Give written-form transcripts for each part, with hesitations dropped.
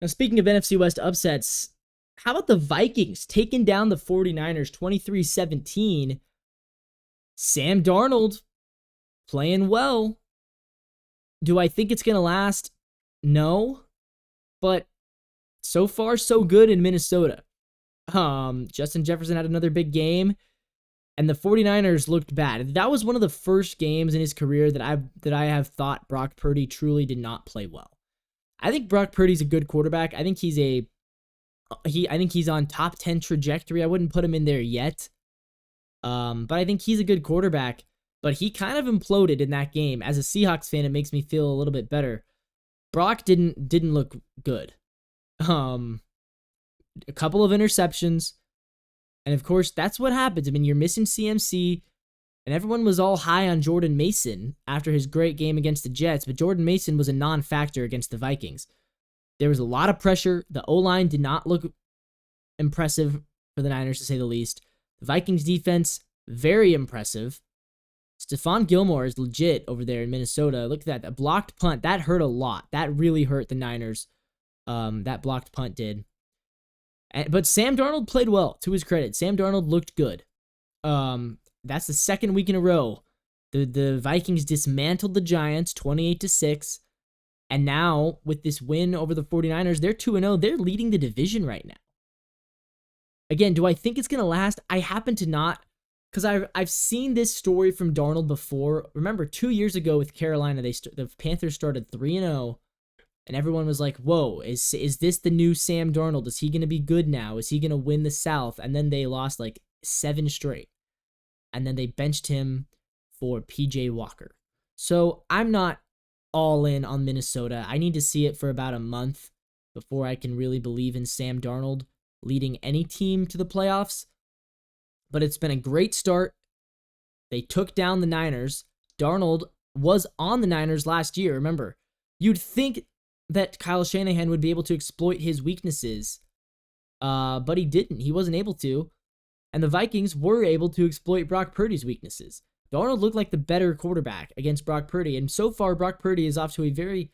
Now, speaking of NFC West upsets, how about the Vikings taking down the 49ers 23-17? Sam Darnold playing well. Do I think it's going to last? No. But so far, so good in Minnesota. Justin Jefferson had another big game, and the 49ers looked bad. That was one of the first games in his career that I have thought Brock Purdy truly did not play well. I think Brock Purdy's a good quarterback. I think he's on top 10 trajectory. I wouldn't put him in there yet. But I think he's a good quarterback. But he kind of imploded in that game. As a Seahawks fan, it makes me feel a little bit better. Brock didn't look good. A couple of interceptions. And of course, that's what happens. I mean, you're missing CMC, and everyone was all high on Jordan Mason after his great game against the Jets, but Jordan Mason was a non-factor against the Vikings. There was a lot of pressure. The O-line did not look impressive for the Niners, to say the least. The Vikings defense, very impressive. Stephon Gilmore is legit over there in Minnesota. Look at that. That blocked punt, that hurt a lot. That really hurt the Niners. That blocked punt did. But Sam Darnold played well, to his credit. Sam Darnold looked good. That's the second week in a row. The Vikings dismantled the Giants 28-6. And now, with this win over the 49ers, they're 2-0. They're leading the division right now. Again, do I think it's going to last? I happen to not, because I've seen this story from Darnold before. Remember, 2 years ago with Carolina, the Panthers started 3-0. And everyone was like, whoa, is this the new Sam Darnold? Is he going to be good now? Is he going to win the South? And then they lost like 7 straight. And then they benched him for PJ Walker. So I'm not all in on Minnesota. I need to see it for about a month before I can really believe in Sam Darnold leading any team to the playoffs. But it's been a great start. They took down the Niners. Darnold was on the Niners last year. Remember, you'd think that Kyle Shanahan would be able to exploit his weaknesses, but he didn't. He wasn't able to, and the Vikings were able to exploit Brock Purdy's weaknesses. Darnold looked like the better quarterback against Brock Purdy, and so far Brock Purdy is off to a very,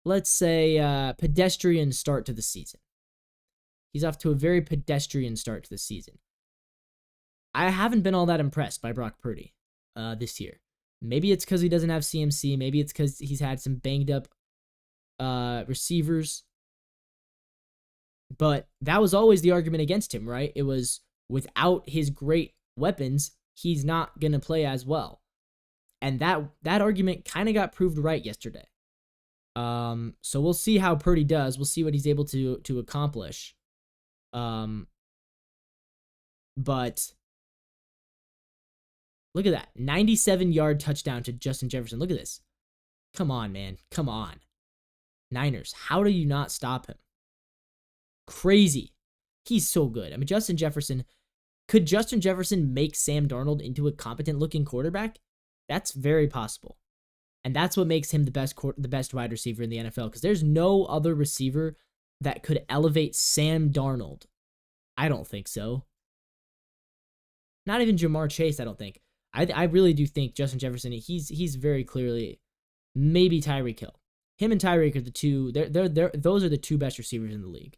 let's say, pedestrian start to the season. He's off to a very pedestrian start to the season. I haven't been all that impressed by Brock Purdy this year. Maybe it's because he doesn't have CMC. Maybe it's because he's had some banged up receivers. But that was always the argument against him, right? It was without his great weapons, he's not going to play as well. And that argument kind of got proved right yesterday. So we'll see how Purdy does. We'll see what he's able to accomplish. But look at that. 97-yard touchdown to Justin Jefferson. Look at this. Come on, man. Come on. Niners, how do you not stop him? Crazy. He's so good. I mean, could Justin Jefferson make Sam Darnold into a competent-looking quarterback? That's very possible. And that's what makes him the best wide receiver in the NFL, because there's no other receiver that could elevate Sam Darnold. I don't think so. Not even Jamar Chase, I don't think. I really do think Justin Jefferson, he's very clearly maybe Tyreek Hill. Him and Tyreek are the two. Those are the two best receivers in the league.